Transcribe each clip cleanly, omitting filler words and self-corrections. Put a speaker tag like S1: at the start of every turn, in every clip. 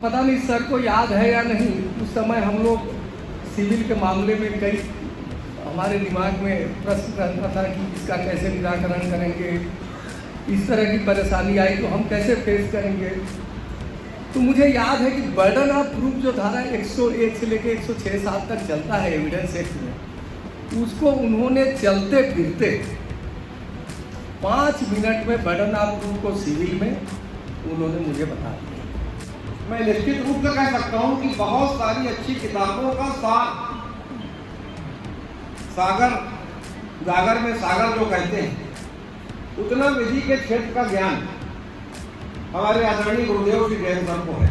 S1: पता नहीं सर को याद है या नहीं, उस समय हम लोग सिविल के मामले में कई हमारे दिमाग में प्रश्न रहता था कि इसका कैसे निराकरण करेंगे, इस तरह की परेशानी आई तो हम कैसे फेस करेंगे। तो मुझे याद है कि बर्डन ऑफ प्रूफ जो धारा 101 से लेकर 106(7) तक चलता है एविडेंस एक्ट में, उसको उन्होंने चलते फिरते 5 मिनट में बर्डन ऑफ प्रूफ को सिविल में उन्होंने मुझे बता दिया।
S2: मैं निश्चित रूप से कह सकता हूं कि बहुत सारी अच्छी किताबों का सागर जागर में सागर जो कहते हैं, उतना विधि के क्षेत्र का ज्ञान हमारे आदरणीय गुरुदेव श्री जैन सर को है।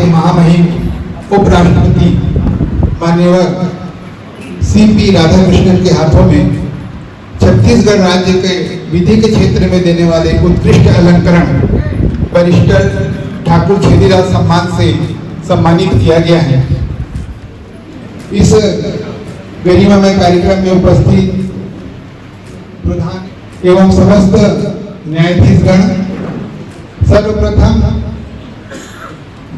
S3: महामहिम उपराष्ट्रपति माननीय सीपी राधाकृष्णन के हाथों में छत्तीसगढ़ राज्य के विधि के क्षेत्र में देने वाले उत्कृष्ट अलंकरण बैरिस्टर ठाकुर छेदीलाल सम्मान से सम्मानित किया गया है। इस गरिमामय कार्यक्रम में उपस्थित प्रधान एवं समस्त न्यायाधीशगण, सर्वप्रथम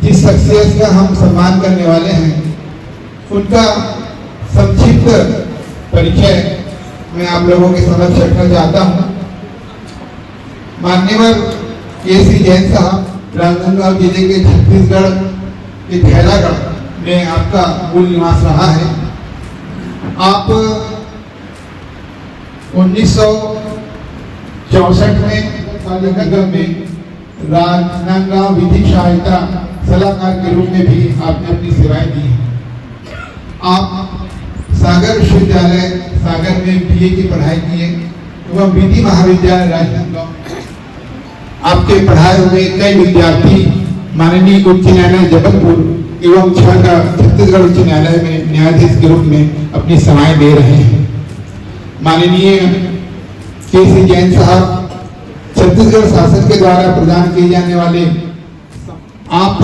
S3: जिस शख्सियत का हम सम्मान करने वाले हैं उनका संक्षिप्त परिचय मैं आप लोगों के समक्ष रखना चाहता हूं। माननीय के.सी. जैन साहब राजनांदगांव जिले के छत्तीसगढ़ के खैरागढ़ में आपका मूल निवास रहा है। आप 1964 में राजनांदगांव विधिक सहायता सलाहकार के रूप में भी आपने अपनी सेवाएं दी हैं। आप सागर विश्वविद्यालय सागर में बीए की पढ़ाई किए एवं विधि महाविद्यालय राजनांदगांव आपके पढ़ाए हुए कई विद्यार्थी माननीय उच्च न्यायालय जबलपुर एवं छत्तीसगढ़ उच्च न्यायालय में न्यायाधीश के रूप में अपनी सेवाएं दे रहे हैं। माननीय के.सी. जैन साहब छत्तीसगढ़ शासन के द्वारा प्रदान किए जाने वाले आप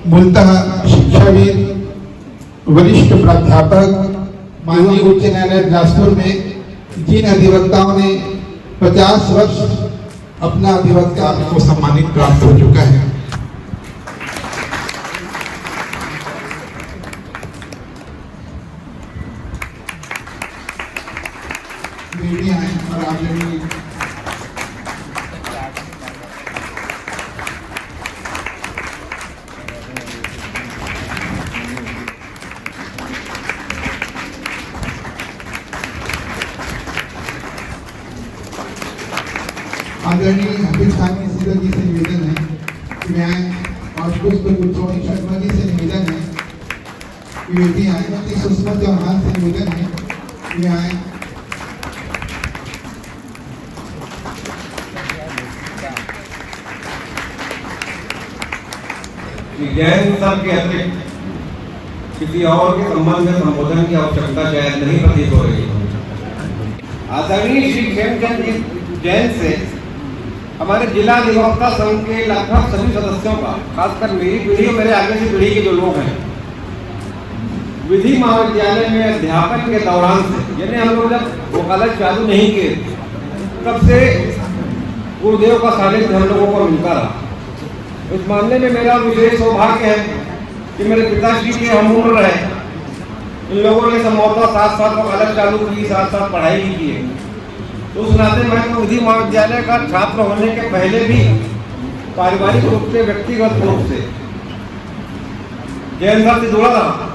S3: मूलतः शिक्षाविद, वरिष्ठ प्राध्यापक, माननीय उच्च न्यायालय बिलासपुर में जिन अधिवक्ताओं ने 50 वर्ष अपना अधिवक्ता को सम्मानित प्राप्त हो चुका है। मीडिया है और आप आदरणीय हफीज खान सीधा जी से निवेदन है कि मैं और पुष्प गुरचौड़ी शर्मा जी से निवेदन है कि वे भी आए। सुषमा चौहान से निवेदन है कि वे आए।
S2: जैन सर के अतिरिक्त किसी और के संबंध में संबोधन की आवश्यकता शायद नहीं प्रतीत हो रही है। आदरणीय श्री खेमचंद जैन से हमारे जिला अधिवक्ता संघ के लगभग सभी सदस्यों का, खासकर मेरी पीढ़ी और मेरे आगे की पीढ़ी के जो लोग हैं, विधि महाविद्यालय में अध्यापन के दौरान से, यानी हम लोग जब वकालत चालू नहीं किए तब से गुरुदेव का सानिध्य हम लोगों को मिलता रहा। इस मामले में मेरा विशेष सौभाग्य है कि मेरे पिताश्री के हम उम्र रहे इन लोगों ने संभवतः साथ साथ वकालत चालू की, साथ साथ पढ़ाई भी की है। तो उस नाते मैं तो विधि महाविद्यालय का छात्र होने के पहले भी पारिवारिक रूप से, व्यक्तिगत रूप से जैन सर से जुड़ा रहा।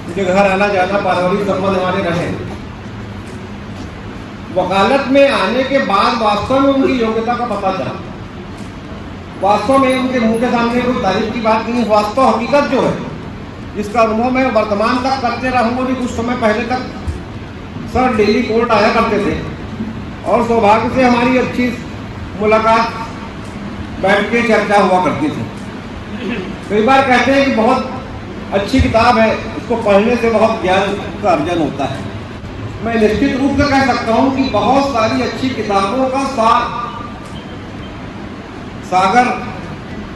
S2: उनके घर आना जाना, पारिवारिक संबंध हमारे रहे। वकालत में आने के बाद वास्तव में उनकी योग्यता का पता चला। वास्तव में उनके मुंह के सामने कोई तारीफ की बात नहीं, वास्तव हकीकत जो है, जिसका अनुभव मैं वर्तमान तक करते रहूंगा। भी कुछ समय पहले तक सर डेली कोर्ट आया करते थे और सौभाग्य से हमारी अच्छी मुलाकात, बैठ के चर्चा हुआ करती थी। कई बार कहते हैं कि बहुत अच्छी किताब है, उसको पढ़ने से बहुत ज्ञान का अर्जन होता है। मैं निश्चित रूप से कह सकता हूं कि बहुत सारी अच्छी किताबों का सागर,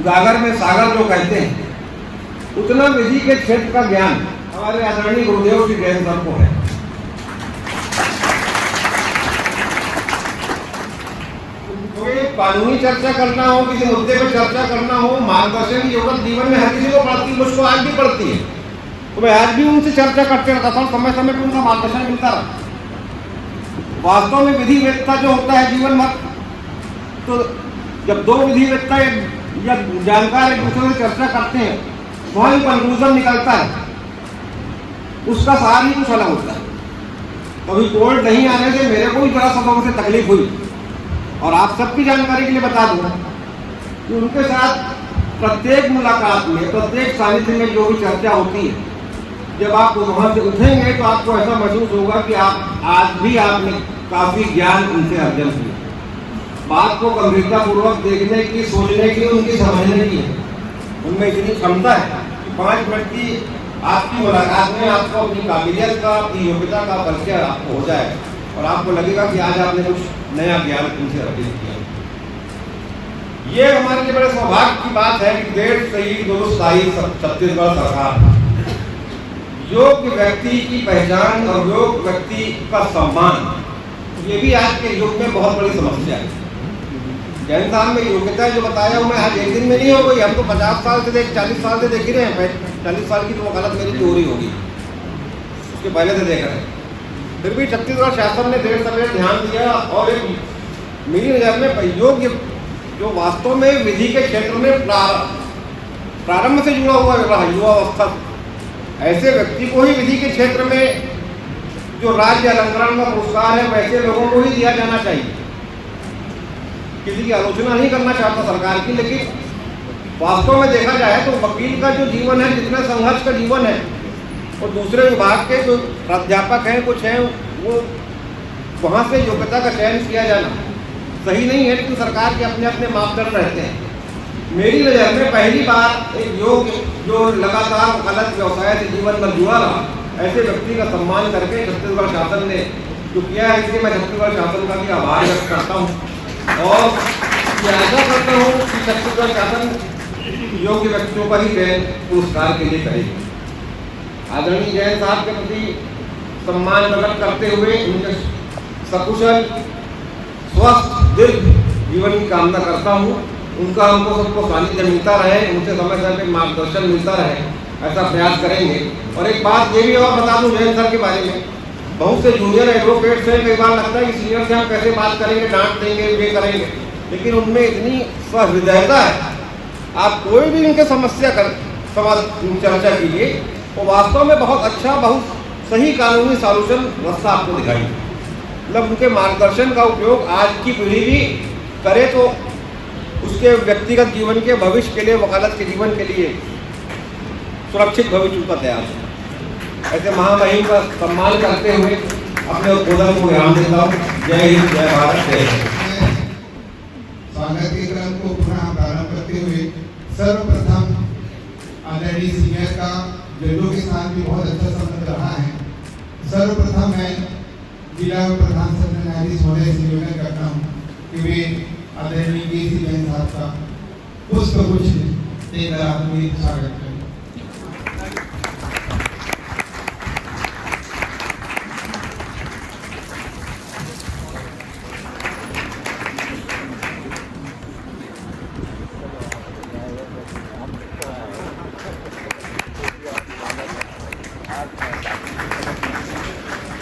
S2: गागर में सागर जो कहते हैं, उतना विधि के क्षेत्र का ज्ञान हमारे आदरणीय गुरुदेव श्री जैन सर को है। कोई कानूनी चर्चा करना हो, किसी मुद्दे पर चर्चा करना हो, मार्गदर्शन की जरूरत जीवन में हर किसी को पड़ती है, मुझको आज भी पड़ती है। तो मैं आज भी उनसे चर्चा करते रहता था, समय समय पर उनका मार्गदर्शन मिलता रहा। वास्तव में विधि वेत्ता जो होता है जीवन भर, तो जब दो विधि वेत्ता या जानकार एक दूसरे से चर्चा करते हैं, वहाँ कंक्लूजन निकलता है, उसका सार ही कुछ अलग होता है। कभी कोर्ट नहीं आने से मेरे को भी बड़ा सबों से तकलीफ हुई, और आप सबकी जानकारी के लिए बता दूं कि उनके साथ प्रत्येक मुलाकात में, प्रत्येक सानिध्य में जो भी चर्चा होती है, जब आप वहाँ से उठेंगे तो आपको ऐसा महसूस होगा कि आज भी आपने काफी ज्ञान उनसे अर्जन किया। बात को गंभीरतापूर्वक देखने की, सोचने की, उनकी समझने की है। उनमें इतनी क्षमता है कि 5 मिनट की आपकी मुलाकात में आपको अपनी काबिलियत का, अपनी योग्यता का परिचय आपको हो जाए और आपको लगेगा कि आज आपने कुछ नया ज्ञान उनसे अर्जित किया। ये हमारे लिए बड़े सौभाग्य की बात है कि देश से ही दुरुस्ताई छत्तीसगढ़ सरकार योग्य व्यक्ति की पहचान और योग्य व्यक्ति का सम्मान, ये भी आज के युग में बहुत बड़ी समस्या है। जैन साहब में योग्यता जो बताया हूँ मैं, आज एक दिन में नहीं हो गई। हम तो 50 साल से 40 साल से देख ही रहे हैं। 40 साल की तो वकालत मेरी चोरी होगी, उसके पहले से देख रहे हैं। फिर भी छत्तीसगढ़ शासन ने देर सवेर ध्यान दिया और एक मेरी नजर में योग्य, जो वास्तव में विधि के क्षेत्र में प्रारंभ से जुड़ा हुआ रहा, युवा अवस्था, ऐसे व्यक्ति को ही विधि के क्षेत्र में जो राज्य अलंकरण का पुरस्कार है, वैसे लोगों को ही दिया जाना चाहिए। किसी की आलोचना नहीं करना चाहता सरकार की, लेकिन वास्तव में देखा जाए तो वकील का जो जीवन है, जितना संघर्ष का जीवन है, और दूसरे विभाग के जो प्राध्यापक हैं, कुछ हैं, वो वहाँ से योग्यता का चयन किया जाना सही नहीं है। लेकिन सरकार के अपने अपने मापदंड रहते हैं। मेरी नज़र में पहली बार एक योग्य जो लगातार वकालत व्यवसाय से जीवन भर जुड़ा रहा, ऐसे व्यक्ति का सम्मान करके छत्तीसगढ़ शासन ने जो किया है, इसलिए मैं छत्तीसगढ़ शासन का भी आभार व्यक्त करता हूँ और ये आशा करता हूँ कि छत्तीसगढ़ शासन योग्य व्यक्तियों का ही चयन पुरस्कार के लिए करेगी। आदरणीय जैन साहब के प्रति सम्मान प्रकट करते हुए उनके सकुशल, स्वस्थ, दीर्घ जीवन की कामना करता हूँ। उनका हमको सबको सानिध्य मिलता रहे, उनसे समय समय पर मार्गदर्शन मिलता रहे, ऐसा प्रयास करेंगे। और एक बात ये भी और बता दूं जैन सर के बारे में, बहुत से जूनियर एडवोकेट्स हैं, कई बार लगता है कि सीनियर से हम कैसे बात करेंगे, डांट देंगे, ये करेंगे, लेकिन उनमें इतनी सहृदयता है। आप कोई भी उनके समस्या कर सवाल चर्चा कीजिए, वो वास्तव में बहुत अच्छा, बहुत सही कानूनी सॉल्यूशन रास्ता आपको दिखाई। मतलब उनके मार्गदर्शन का उपयोग आज की पीढ़ी भी करे तो उसके व्यक्तिगत जीवन के, भविष्य के लिए, वकालत के जीवन के लिए सुरक्षित भविष्य का तैयार है। ऐसे महामहिम का सम्मान करते हुए अपने उद्बोधन को विराम देता हूँ। जय हिंद, जय भारत, जय हिंद।
S3: स्वागत के क्रम को पुनः प्रारंभ करते हुए सर्वप्रथम आदरणीय सीनियर का जजों के साथ भी बहुत अच्छा संबंध रहा है। सर्वप्रथम मैं जिला प्रधान सत्र न्यायाधीश महोदय से निवेदन करता हूँ कि वे आदरणीय केसी जैन साहब का पुष्पगुच्छ देकर आपका स्वागत करें।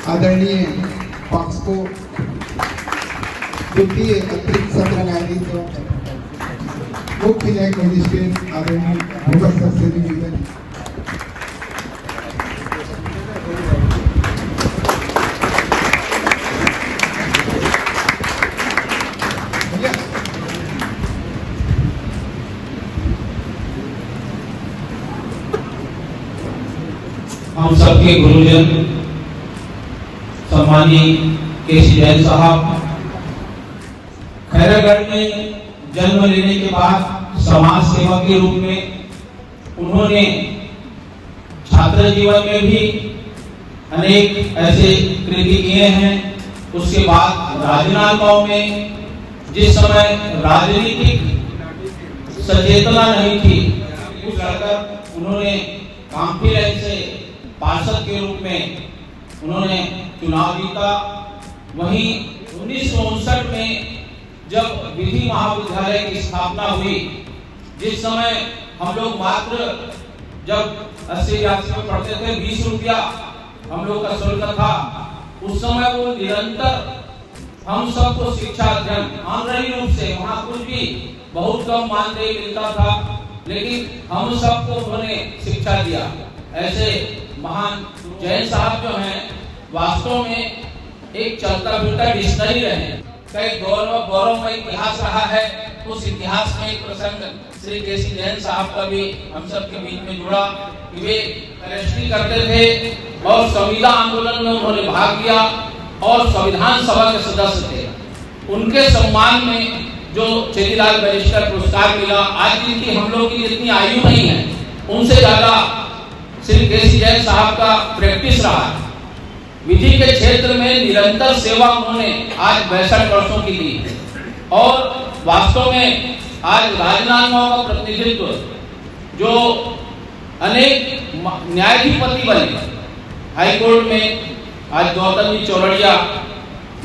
S3: आदरणीय पॉक्सको द्वितीय अतिरिक्त सत्र न्यायाधीश मुख्य न्यायिक मजिस्ट्रेट आदरणीय भूपत सर से निवेदन
S4: हम सबके गुरुजन सम्मानीय केसी जैन साहब खैरागढ़ में जन्म लेने के बाद समाज सेवा के रूप में उन्होंने छात्र जीवन में भी अनेक ऐसे कृति किए हैं। उसके बाद राजनांदगांव में जिस समय राजनीतिक सचेतना नहीं थी उस जगह उन्होंने कांपी से पार्षद के रूप में उन्होंने चुनाव जीता। वहीं 1959 में जब विधि महाविद्यालय की स्थापना हुई, जिस समय हम लोग मात्र जब 80-82 में पढ़ते थे 20 रुपया हम लोग का शुल्क था, उस समय वो निरंतर हम सबको शिक्षा अध्ययन ऑनलाइन रूप से, वहाँ कुछ भी बहुत कम मानदेय मिलता था, लेकिन हम सबको उन्होंने शिक्षा दिया। ऐसे महान जैन साहब जो हैं वास्तव में एक चलता फिरता डिक्शनरी रहे। कई गौरवमय इतिहास रहा है। उस इतिहास में एक प्रसंग श्री केसी जैन साहब का भी हम सब के बीच में जुड़ा कि वे रजिस्ट्री करते थे और संविदा आंदोलन में उन्होंने भाग लिया और संविधान सभा के सदस्य थे। उनके सम्मान में जो चेरीलाल बैरिस्टर पुरस्कार मिला, आज जिनकी हम लोग की इतनी आयु नहीं है, उनसे ज्यादा श्री केसी जैन साहब का प्रैक्टिस रहा है। विधि के क्षेत्र में निरंतर सेवा उन्होंने आज 62 वर्षों की दी और वास्तव में आज राजनांदगांव का प्रतिनिधित्व जो अनेक न्यायाधिपति बने हाई कोर्ट में, आज गौतम जी चौरड़िया,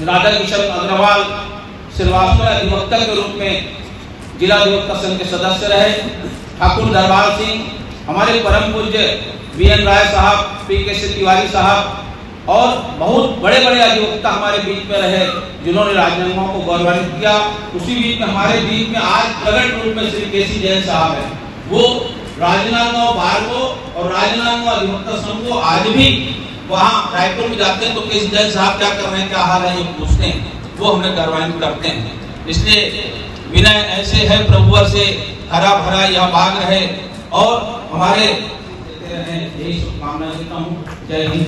S4: राधा किशन अग्रवाल श्रीवास्तव अधिवक्ता के रूप में जिला अधिवक्ता संघ के सदस्य रहे, ठाकुर दरबार सिंह, हमारे परम पूज्य बीएन राय साहब, पीके तिवारी साहब और बहुत बड़े बड़े अधिवक्ता हमारे बीच में रहे जिन्होंने राजनांदगांव को गौरवान्वित किया। उसी बीच में हमारे बीच में आज प्रगट रूप में श्री केसी जैन साहब है। वो राजनांदगांव बार को और राजनांदगांव अधिवक्ता संघ को आज भी वहाँ रायपुर में जाते हैं तो केसी जैन साहब क्या कर रहे हैं, क्या हाल है, ये पूछते हैं, वो हमें गौरवान्वित करते हैं। इसलिए विनय ऐसे है प्रभुवर से हरा भरा यह बाग है और हमारे यही शुभकामना देता हूँ। जय हिंद।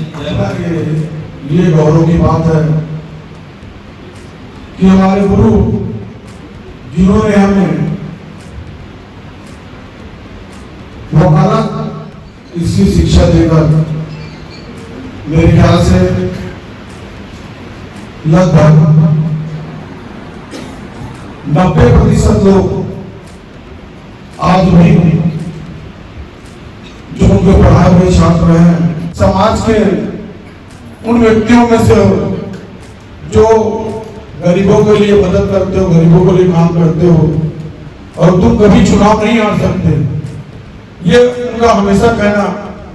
S5: ये गौरव की बात है कि हमारे गुरु जिन्होंने हमें वकालत इसकी शिक्षा देकर मेरे ख्याल से लगभग 90% लोग आज भी जो उनके पढ़ाए हुए छात्र हैं, समाज के उन व्यक्तियों में से जो गरीबों के लिए मदद करते हो, गरीबों के लिए काम करते हो और तुम कभी चुनाव नहीं हार सकते, ये उनका हमेशा कहना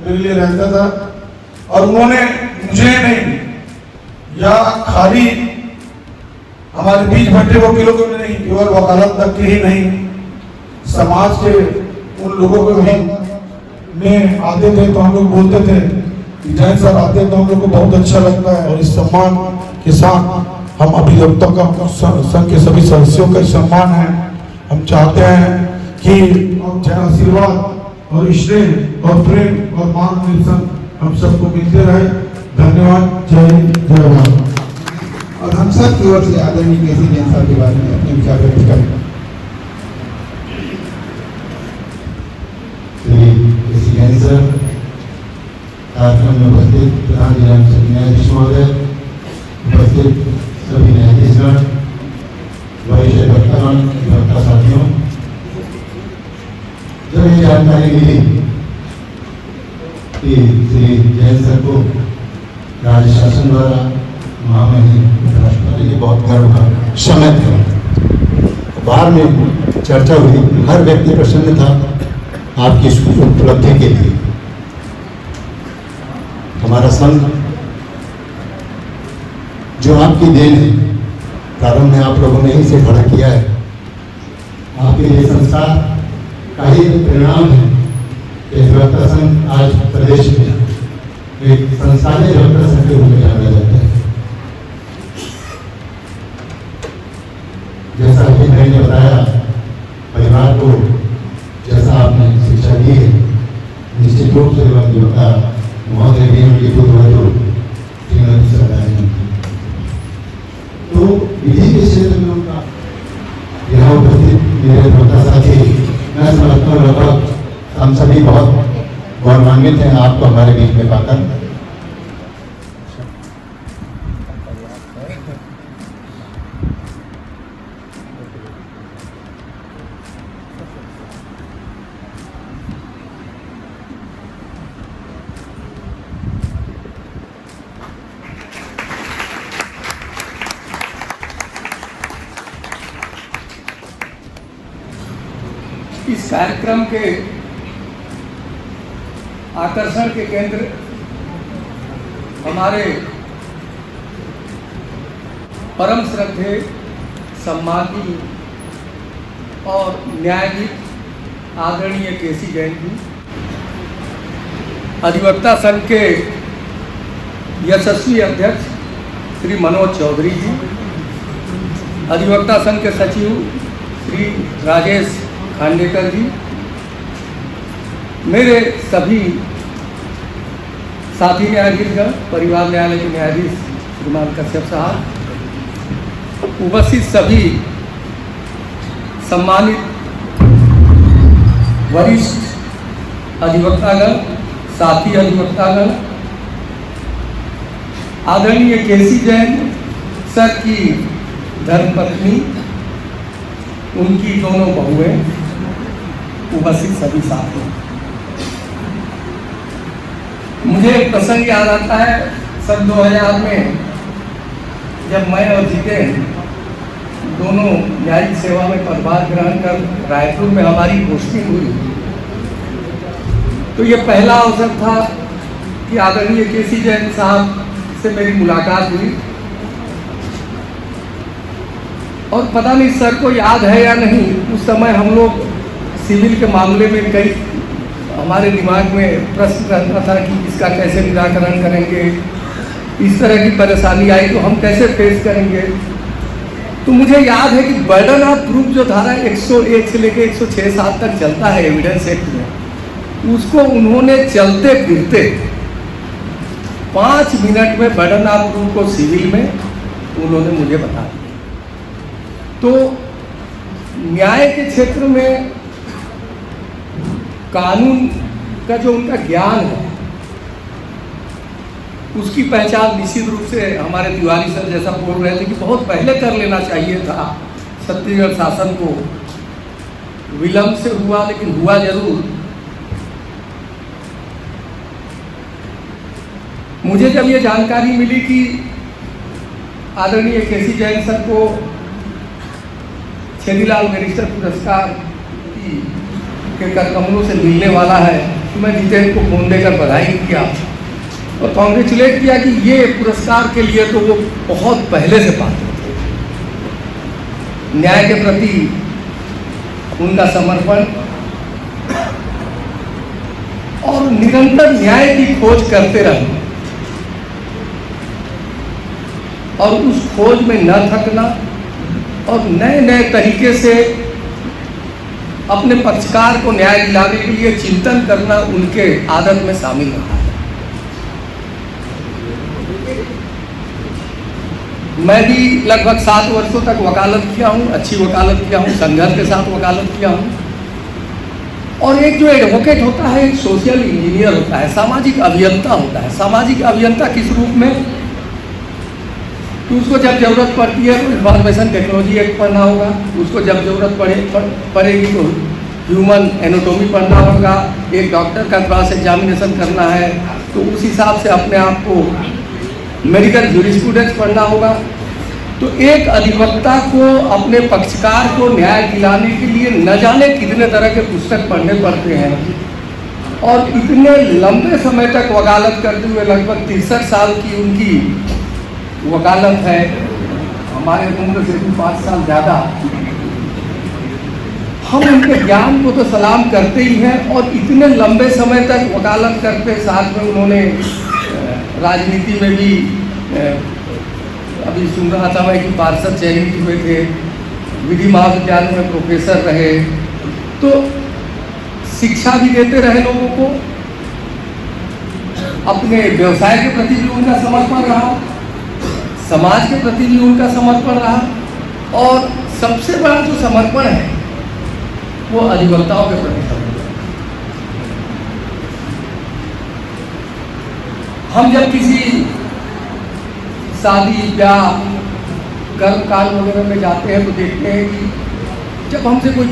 S5: मेरे लिए रहता था। और उन्होंने मुझे नहीं या खाली हमारे बीच भट्टे वकीलों को नहीं, केवल वकालत तक के ही नहीं, समाज के उन लोगों को भी में आते थे तो हम लोग बोलते थे कि जैन साहब आते हैं तो हम लोग को बहुत अच्छा लगता है। और इस सम्मान के साथ हम अभिवक्ता का संघ के सभी सदस्यों का सम्मान है। हम चाहते हैं कि जैन आशीर्वाद और स्नेह और प्रेम और मार्गदर्शन हम सबको मिलते रहे। धन्यवाद। जय हिंद, जय भारत।
S3: और हम सब की ओर से आदरणीय केसी जैन साहब के बारे में अपने विचार व्यक्त करें।
S6: कार्यक्रम में उपस्थित प्रधान जिला न्यायाधीश महोदय, उपस्थित सभी न्यायाधीशगण, वरिष्ठ अधिवक्ता साथियों, जब ये जानकारी मिली कि श्री जैन सर को राज्य शासन द्वारा महामहिम उपराष्ट्रपति के बहुत गर्व का समय था। बाहर में चर्चा हुई, हर व्यक्ति प्रसन्न था आपकी इस उपलब्धि के लिए। हमारा संघ जो आपकी देन है, प्रारंभ में आप लोगों ने ही से खड़ा किया है। आपके ये संस्कार का ही परिणाम है कि अधिवक्ता संघ आज प्रदेश में एक संस्थानीय अधिवक्ता संघ के रूप में जाना जाता है। जैसा अभी मैंने बताया, परिवार को जैसा आपने शिक्षा दी है, निश्चित रूप से अधिवक्ता महोदय भी उनके पुत्र श्रीमती सरदारी, तो विधि के क्षेत्र में उनका यहाँ उपस्थित मेरे अधिवक्ता साथी, मैं समझता हूँ लगभग हम सभी बहुत गौरवान्वित हैं आपको हमारे बीच में पाकर।
S1: इस कार्यक्रम के आकर्षण के केंद्र हमारे परम श्रद्धेय, सम्मानीय और न्यायाधीश आदरणीय केसी जैन जी, अधिवक्ता संघ के यशस्वी अध्यक्ष श्री मनोज चौधरी जी, अधिवक्ता संघ के सचिव श्री राजेश खांडेकर जी, मेरे सभी साथी न्यायाधीशगण, परिवार न्यायालय के न्यायाधीश श्रीमान कश्यप साहब, उपस्थित सभी सम्मानित वरिष्ठ अधिवक्तागण, साथी अधिवक्तागण, आदरणीय केसी जैन सर की धर्मपत्नी, उनकी दोनों बहुएं, उपस्थित सभी साथी। मुझे एक प्रसंग याद आता है, सन 2000 में जब मैं और जितेन दोनों न्यायिक सेवा में पदभार ग्रहण कर रायपुर में हमारी पोस्टिंग हुई, तो ये पहला अवसर था कि आदरणीय केसी जैन साहब से मेरी मुलाकात हुई। और पता नहीं सर को याद है या नहीं, उस समय हम लोग सिविल के मामले में कई हमारे दिमाग में प्रश्न रहता था कि इसका कैसे निराकरण करेंगे, इस तरह की परेशानी आई तो हम कैसे फेस करेंगे। तो मुझे याद है कि बर्डन ऑफ प्रूफ जो धारा 101 से लेकर 106-7 तक चलता है एविडेंस एक्ट में, उसको उन्होंने चलते फिरते 5 मिनट में बर्डन ऑफ प्रूफ को सिविल में उन्होंने मुझे बता दिया। तो न्याय के क्षेत्र में कानून का जो उनका ज्ञान है, उसकी पहचान निश्चित रूप से हमारे तिवारी सर जैसा बोल रहे थे कि बहुत पहले कर लेना चाहिए था। छत्तीसगढ़ शासन को विलंब से हुआ, लेकिन हुआ जरूर। मुझे जब ये जानकारी मिली कि आदरणीय केसी जैन सर को छेदीलाल बैरिस्टर पुरस्कार के करकमलों से मिलने वाला है, तो मैं जितेन को फोन देकर बधाई किया और कॉन्ग्रेचुलेट किया कि ये पुरस्कार के लिए तो वो बहुत पहले से पात्र थे। न्याय के प्रति उनका समर्पण और निरंतर न्याय की खोज करते रहे और उस खोज में न थकना और नए नए तरीके से अपने पक्षकार को न्याय दिलाने के लिए चिंतन करना उनके आदत में शामिल रहा है। मैं भी लगभग 7 वर्षों तक वकालत किया हूँ, अच्छी वकालत किया हूँ, संघर्ष के साथ वकालत किया हूँ। और एक जो एडवोकेट होता है, एक सोशल इंजीनियर होता है, सामाजिक अभियंता होता है। सामाजिक अभियंता किस रूप में, तो उसको जब जरूरत पड़ती है तो इंफॉर्मेशन टेक्नोलॉजी एक्ट पढ़ना होगा, उसको जब जरूरत पड़ेगी तो ह्यूमन एनाटॉमी पढ़ना होगा, एक डॉक्टर का क्रॉस एग्जामिनेशन करना है तो उस हिसाब से अपने आप को मेडिकल जूरिस्प्रूडेंस पढ़ना होगा। तो एक अधिवक्ता को अपने पक्षकार को न्याय दिलाने के लिए न जाने कितने तरह के पुस्तक पढ़ने पड़ते हैं और इतने लंबे समय तक वकालत करते हुए लगभग 63 साल की उनकी वकालत है, हमारे उम्र से भी 5 साल ज़्यादा, हम उनके ज्ञान को तो सलाम करते ही हैं। और इतने लंबे समय तक वकालत करते, साथ में उन्होंने राजनीति में भी, अभी सुन रहा था मैं कि पार्षद चयनित हुए थे, विधि महाविद्यालय में प्रोफेसर रहे, तो शिक्षा भी देते रहे लोगों को, अपने व्यवसाय के प्रति भी उनका समर्पण रहा, समाज के प्रति भी उनका समर्पण रहा, और सबसे बड़ा जो समर्पण है वो अधिवक्ताओं के प्रति समर्पण। हम जब किसी शादी ब्याह कर्मकाल वगैरह में जाते हैं तो देखते हैं कि जब हमसे कोई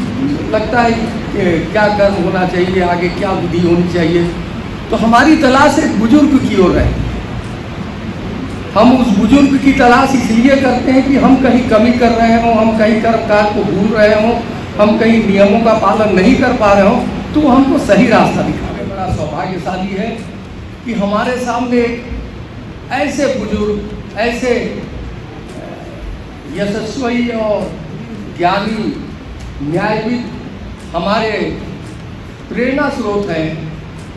S1: लगता है कि क्या कर्म होना चाहिए, आगे क्या विधि होनी चाहिए, तो हमारी तलाश एक बुजुर्ग की ओर है। हम उस बुजुर्ग की तलाश इसलिए करते हैं कि हम कहीं कमी कर रहे हों, हम कहीं कर्मकाल को भूल रहे हों, हम कहीं नियमों का पालन नहीं कर पा रहे हों, तो हमको सही रास्ता दिखावे। बड़ा सौभाग्यशाली है कि हमारे सामने ऐसे बुजुर्ग, ऐसे यशस्वी और ज्ञानी न्यायविद हमारे प्रेरणा स्रोत हैं,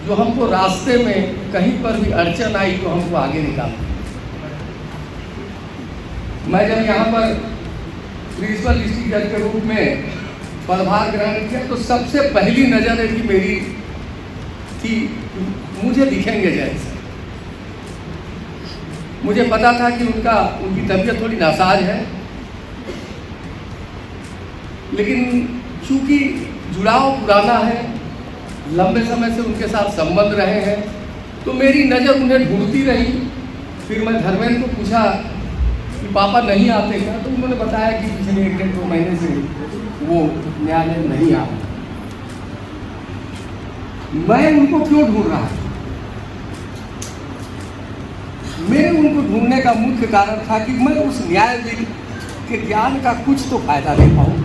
S1: जो हमको रास्ते में कहीं पर भी अड़चन आई तो हमको आगे निकालते। मैं जब यहाँ पर प्रिंसिपल डिस्ट्रिक्ट जज के रूप में पदभार ग्रहण किया तो सबसे पहली नज़र की मेरी थी, मुझे दिखेंगे जज। मुझे पता था कि उनकी तबीयत थोड़ी नासाज है, लेकिन चूंकि जुड़ाव पुराना है, लंबे समय से उनके साथ संबंध रहे हैं, तो मेरी नज़र उन्हें ढूंढती रही। फिर मैं धर्मेंद्र को पूछा कि पापा नहीं आते क्या, तो उन्होंने बताया कि पिछले 1-2 महीने से वो न्यायालय नहीं आ रहे। मैं उनको क्यों ढूंढ रहा था? मेरे उनको ढूंढने का मुख्य कारण था कि मैं उस न्यायविद के ज्ञान का कुछ तो फायदा ले पाऊँ।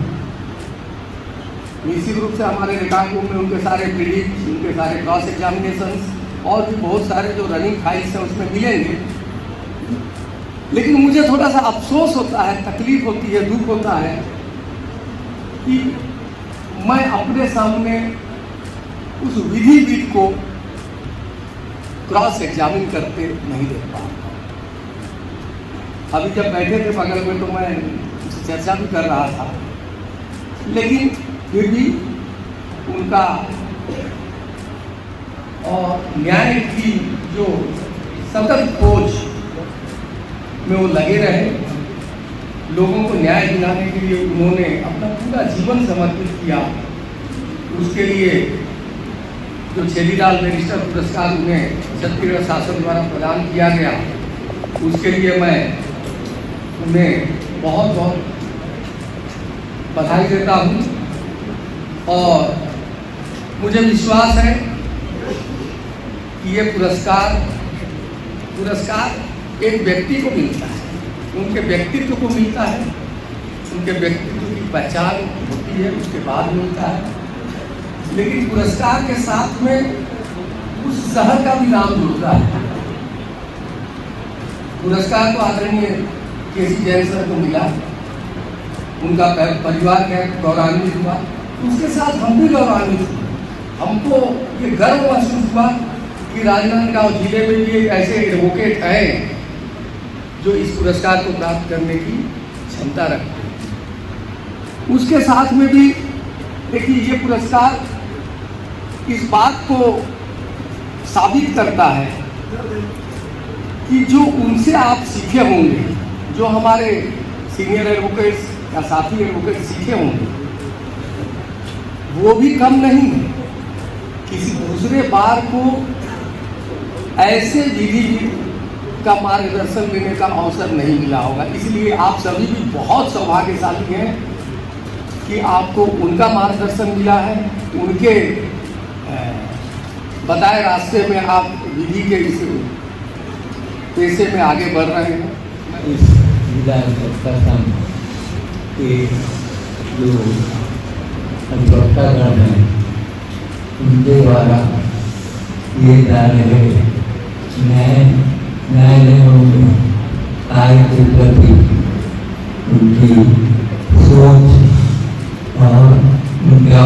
S1: निश्चित रूप से हमारे रिकॉर्ड में उनके सारे प्रीडिक्स, उनके सारे क्रॉस एग्जामिनेशंस और भी बहुत सारे जो रनिंग फाइल्स हैं उसमें मिलेंगे, लेकिन मुझे थोड़ा सा अफसोस होता है, तकलीफ होती है, दुख होता है कि मैं अपने सामने उस विधिविद को क्रॉस एग्जामिन करते नहीं देख पा रहा। अभी जब बैठे थे बगल में तो मैं चर्चा भी कर रहा था, लेकिन फिर भी उनका और न्याय की जो सतत खोज में वो लगे रहे, लोगों को न्याय दिलाने के लिए उन्होंने अपना पूरा जीवन समर्पित किया। उसके लिए जो छेदीलाल बैरिस्टर पुरस्कार उन्हें छत्तीसगढ़ शासन द्वारा प्रदान किया गया, उसके लिए मैं उन्हें बहुत बहुत बधाई देता हूँ। और मुझे विश्वास है कि ये पुरस्कार एक व्यक्ति को मिलता है, उनके व्यक्तित्व को मिलता है, उनके व्यक्तित्व की पहचान होती है उसके बाद मिलता है, लेकिन पुरस्कार के साथ में उस शहर का भी नाम जुड़ता है। पुरस्कार तो आदरणीय केसी जैन सर को मिला, उनका परिवार गौरवान्वित हुआ, उसके साथ हम भी गौरवान्वित हुए। हमको ये गर्व महसूस हुआ कि राजनांदगांव जिले में भी एक ऐसे एडवोकेट हैं जो इस पुरस्कार को प्राप्त करने की क्षमता रखते हैं। उसके साथ में भी देखिए, ये पुरस्कार इस बात को साबित करता है कि जो उनसे आप सीखे होंगे, जो हमारे सीनियर एडवोकेट्स या साथी एडवोकेट सीखे होंगे, वो भी कम नहीं है। किसी दूसरे बार को ऐसे विधि का मार्गदर्शन देने का अवसर नहीं मिला होगा। इसलिए आप सभी भी बहुत सौभाग्यशाली हैं कि आपको उनका मार्गदर्शन मिला है, उनके बताए रास्ते में आप विधि के इस पेशे में आगे बढ़ रहे हैं।
S7: इस जिला अधिवक्तागण के जो अधिवक्तागण हैं, उनके द्वारा किए जा रहे न्यायालयों में कार्य के प्रति उनकी सोच और उनका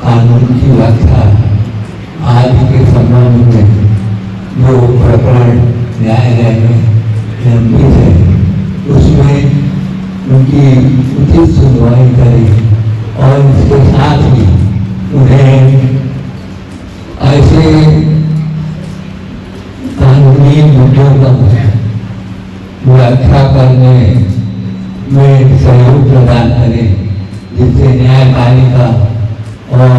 S7: कानून की व्याख्या आदि के संबंध में जो प्रकरण न्यायालय में लंबित है उसमें उनकी उचित सुनवाई करें और इसके साथ ही उन्हें ऐसे कानूनी मुद्दों का व्याख्या करने में सहयोग प्रदान करें जिससे न्यायपालिका और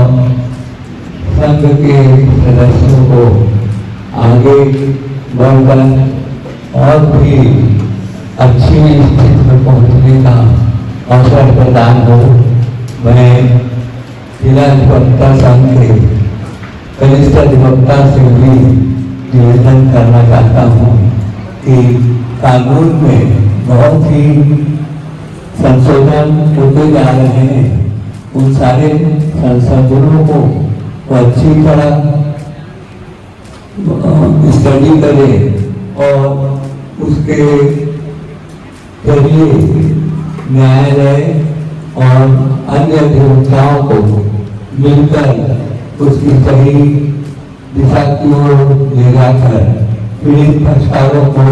S7: संघ के सदस्यों को आगे बढ़कर और भी अच्छी स्थिति में पहुंचने का अवसर प्रदान हो। मैं जिला अधिवक्ता संघ के कनिष्ठ अधिवक्ता से भी निवेदन करना चाहता हूँ कि कानून में बहुत ही संशोधन होते जा रहे हैं। उन सारे संशोधनों को अच्छी तरह स्टडी करे और उसके जरिए न्यायालय और अन्य अधिवक्ताओं को मिलकर उसकी सही दिशा की ओर ले जाकर पीड़ित पक्षकारों को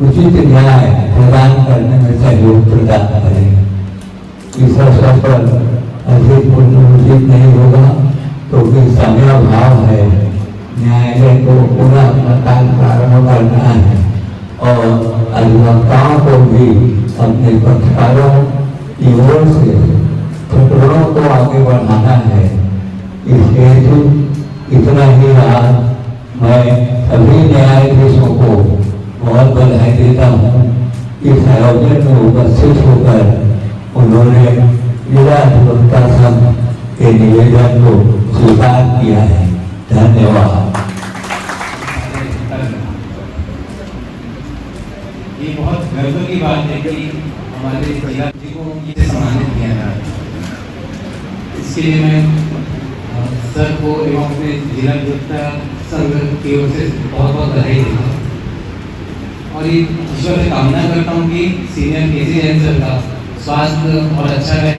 S7: उचित न्याय प्रदान करने में सहयोग प्रदान करें। इस अवसर पर अधिक पुनर्जित नहीं होगा तो फिर समय अभाव है, न्यायालय को पूरा अपना कार्य प्रारंभ करना है और अधिवक्ताओं को भी अपने पक्षकारों की ओर से प्रकरणों को आगे बढ़ाना है। इसके हेतु इतना ही आज मैं सभी न्यायाधीशों को बहुत बधाई देता हूँ कि इस आयोजन में उपस्थित होकर उन्होंने जिला अधिवक्ता संघ के निवेदन को स्वीकार किया है। धन्यवाद।
S8: ये बहुत गर्व की बात है कि हमारे जिला जी को ये सम्मानित किया जा रहा है। इसके लिए मैं सर को एवं अपने जिला अधिवक्ता संघ की ओर से बहुत बहुत बधाई देता हूँ और ये ईश्वर से कामना करता हूँ कि सीनियर केसी जैन सर का स्वास्थ्य और अच्छा रहे।